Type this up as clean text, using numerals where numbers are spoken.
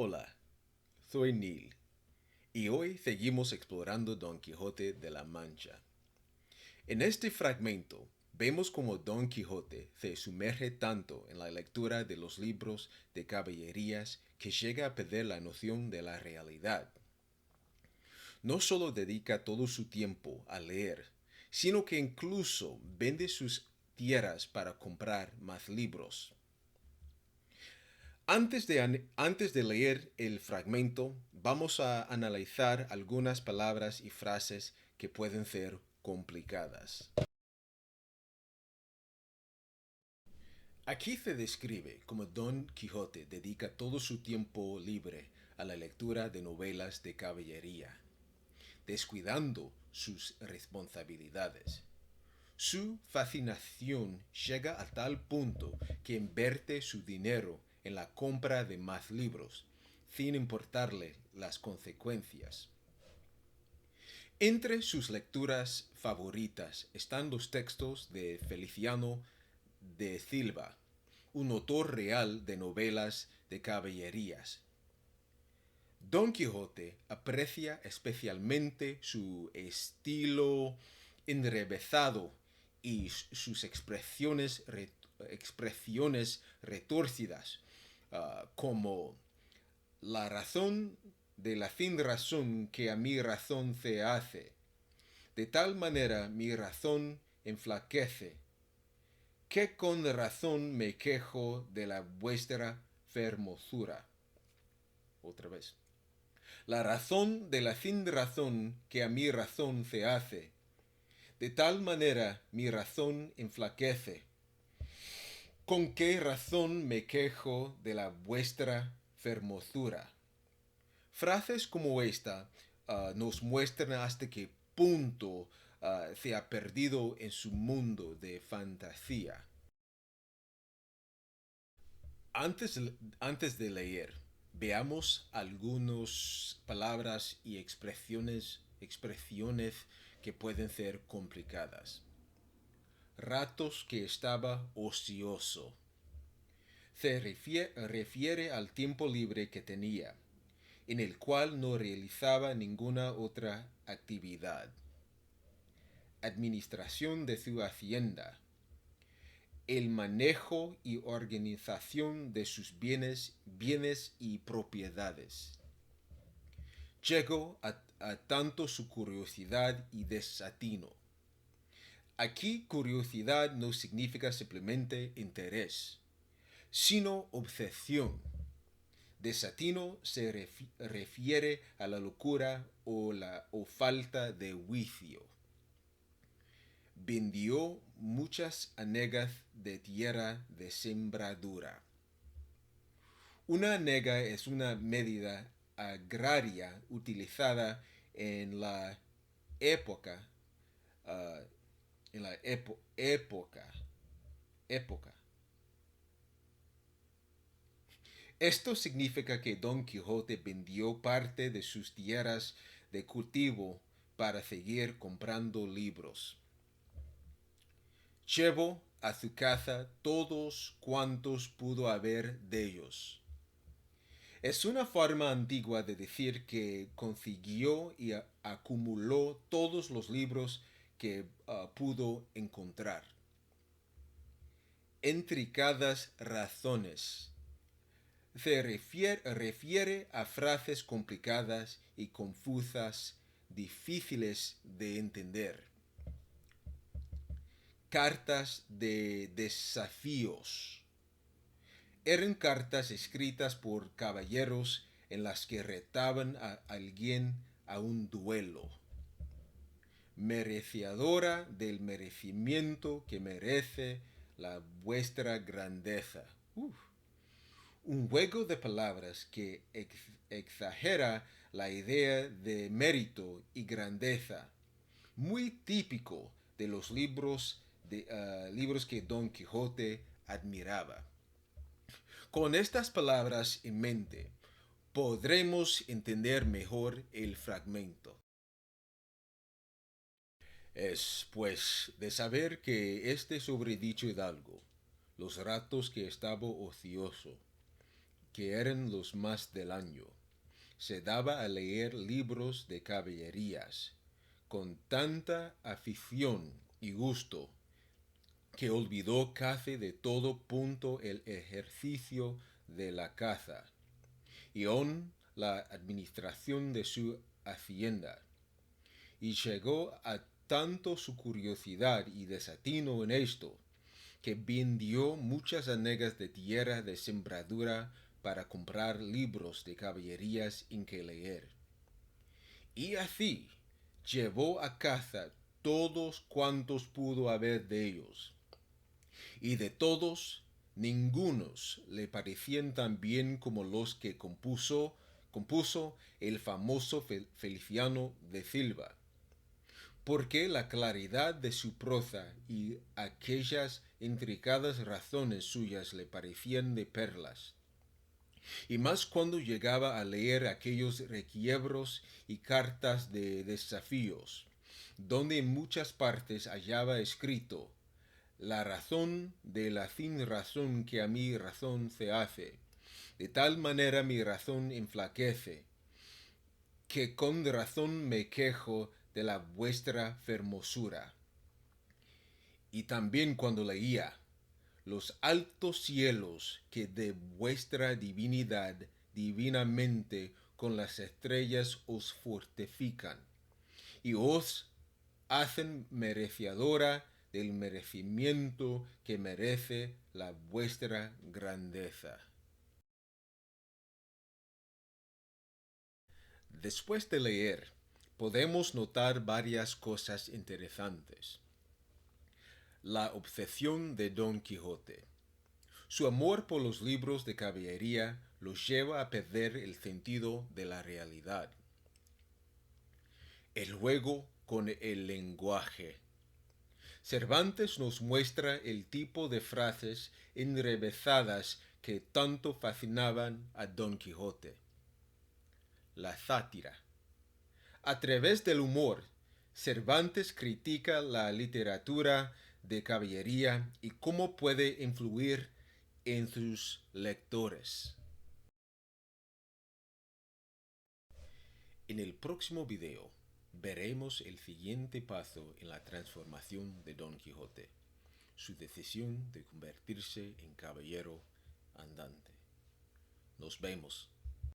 Hola, soy Neil y hoy seguimos explorando Don Quijote de la Mancha. En este fragmento vemos cómo Don Quijote se sumerge tanto en la lectura de los libros de caballerías que llega a perder la noción de la realidad. No solo dedica todo su tiempo a leer, sino que incluso vende sus tierras para comprar más libros. Antes de leer el fragmento, vamos a analizar algunas palabras y frases que pueden ser complicadas. Aquí se describe cómo Don Quijote dedica todo su tiempo libre a la lectura de novelas de caballería, descuidando sus responsabilidades. Su fascinación llega a tal punto que invierte su dinero en la compra de más libros, sin importarle las consecuencias. Entre sus lecturas favoritas están los textos de Feliciano de Silva, un autor real de novelas de caballerías. Don Quijote aprecia especialmente su estilo enrevesado y sus expresiones retorcidas, como la razón de la sin razón que a mi razón se hace. De tal manera mi razón enflaquece, que con razón me quejo de la vuestra fermosura. Otra vez. La razón de la sin razón que a mi razón se hace. De tal manera mi razón enflaquece. ¿Con qué razón me quejo de la vuestra fermosura? Frases como esta nos muestran hasta qué punto se ha perdido en su mundo de fantasía. Antes de leer, veamos algunas palabras y expresiones que pueden ser complicadas. Ratos que estaba ocioso. Se refiere al tiempo libre que tenía, en el cual no realizaba ninguna otra actividad. Administración de su hacienda. El manejo y organización de sus bienes y propiedades. Llegó a tanto su curiosidad y desatino. Aquí curiosidad no significa simplemente interés, sino obsesión. Desatino se refiere a la locura o falta de juicio. Vendió muchas hanegas de tierra de sembradura. Una hanega es una medida agraria utilizada en la época, uh, en la época. Esto significa que Don Quijote vendió parte de sus tierras de cultivo para seguir comprando libros. Llevó a su casa todos cuantos pudo haber de ellos. Es una forma antigua de decir que consiguió y acumuló todos los libros que pudo encontrar. Intricadas razones. Se refiere a frases complicadas y confusas, difíciles de entender. Cartas de desafíos. Eran cartas escritas por caballeros en las que retaban a alguien a un duelo. Merecedora del merecimiento que merece la vuestra grandeza. Un juego de palabras que exagera la idea de mérito y grandeza, muy típico de los libros que Don Quijote admiraba. Con estas palabras en mente, podremos entender mejor el fragmento. Es, pues, de saber que este sobredicho hidalgo, los ratos que estaba ocioso, que eran los más del año, se daba a leer libros de caballerías con tanta afición y gusto que olvidó casi de todo punto el ejercicio de la caza y aun la administración de su hacienda, y llegó a tanto su curiosidad y desatino en esto, que vendió muchas hanegas de tierra de sembradura para comprar libros de caballerías en que leer. Y así llevó a caza todos cuantos pudo haber de ellos, y de todos ningunos le parecían tan bien como los que compuso el famoso Feliciano de Silva, porque la claridad de su proza y aquellas intricadas razones suyas le parecían de perlas. Y más cuando llegaba a leer aquellos requiebros y cartas de desafíos, donde en muchas partes hallaba escrito: la razón de la sin razón que a mi razón se hace, de tal manera mi razón enflaquece, que con razón me quejo de la vuestra fermosura. Y también cuando leía: los altos cielos que de vuestra divinidad divinamente con las estrellas os fortifican, y os hacen merecedora del merecimiento que merece la vuestra grandeza. Después de leer, podemos notar varias cosas interesantes. La obsesión de Don Quijote. Su amor por los libros de caballería los lleva a perder el sentido de la realidad. El juego con el lenguaje. Cervantes nos muestra el tipo de frases enrevesadas que tanto fascinaban a Don Quijote. La sátira. A través del humor, Cervantes critica la literatura de caballería y cómo puede influir en sus lectores. En el próximo video veremos el siguiente paso en la transformación de Don Quijote, su decisión de convertirse en caballero andante. Nos vemos.